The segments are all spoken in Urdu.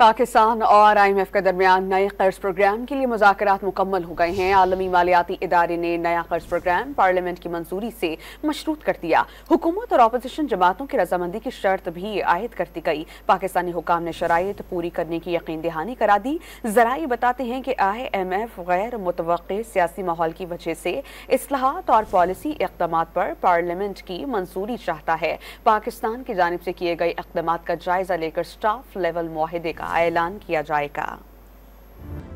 پاکستان اور IMF کے درمیان نئے قرض پروگرام کے لیے مذاکرات مکمل ہو گئے ہیں۔ عالمی مالیاتی ادارے نے نیا قرض پروگرام پارلیمنٹ کی منظوری سے مشروط کر دیا۔ حکومت اور اپوزیشن جماعتوں کی رضامندی کی شرط بھی عائد کرتی گئی۔ پاکستانی حکام نے شرائط پوری کرنے کی یقین دہانی کرا دی۔ ذرائع بتاتے ہیں کہ IMF غیر متوقع سیاسی ماحول کی وجہ سے اصلاحات اور پالیسی اقدامات پر پارلیمنٹ کی منظوری چاہتا ہے۔ پاکستان کی جانب سے کیے گئے اقدامات کا جائزہ لے کر اسٹاف لیول معاہدے کا اعلان کیا جائے گا۔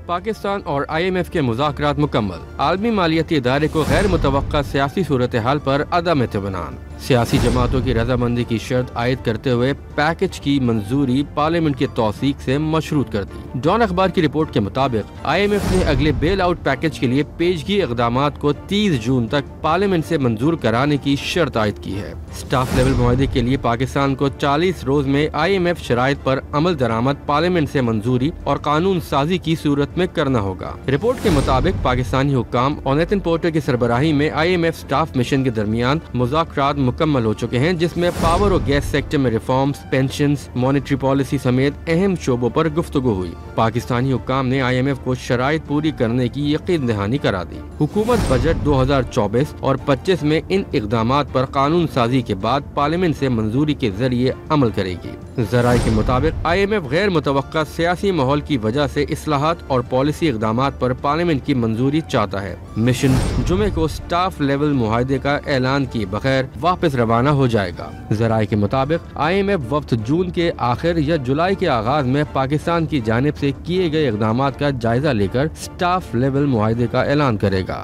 پاکستان اور IMF کے مذاکرات مکمل۔ عالمی مالیاتی ادارے کو غیر متوقع سیاسی صورتحال پر عدم اطمینان۔ سیاسی جماعتوں کی رضامندی کی شرط عائد کرتے ہوئے پیکج کی منظوری پارلیمنٹ کی توثیق سے مشروط کر دی۔ ڈان اخبار کی رپورٹ کے مطابق IMF نے اگلے بیل آؤٹ پیکج کے لیے پیشگی اقدامات کو 30 جون تک پارلیمنٹ سے منظور کرانے کی شرط عائد کی ہے۔ اسٹاف لیول معاہدے کے لیے پاکستان کو 40 روز میں IMF شرائط پر عمل درآمد پارلیمنٹ سے منظوری اور قانون سازی کی صورت میں کرنا ہوگا۔ رپورٹ کے مطابق پاکستانی حکام اور نیتن پورٹر کی سربراہی میں IMF اسٹاف مشن کے درمیان مذاکرات مکمل ہو چکے ہیں، جس میں پاور اور گیس سیکٹر میں ریفارمز، پینشنز، مانیٹری پالیسی سمیت اہم شعبوں پر گفتگو ہوئی۔ پاکستانی حکام نے IMF کو شرائط پوری کرنے کی یقین دہانی کرا دی۔ حکومت بجٹ 2024 اور 25 میں ان اقدامات پر قانون سازی کے بعد پارلیمنٹ سے منظوری کے ذریعے عمل کرے گی۔ ذرائع کے مطابق IMF غیر متوقع سیاسی ماحول کی وجہ سے اصلاحات اور پالیسی اقدامات پر پارلیمنٹ کی منظوری چاہتا ہے۔ مشن جمعے کو اسٹاف لیول معاہدے کا اعلان کیے بغیر واپس روانہ ہو جائے گا۔ ذرائع کے مطابق IMF وفد جون کے آخر یا جولائی کے آغاز میں پاکستان کی جانب سے کیے گئے اقدامات کا جائزہ لے کر اسٹاف لیول معاہدے کا اعلان کرے گا۔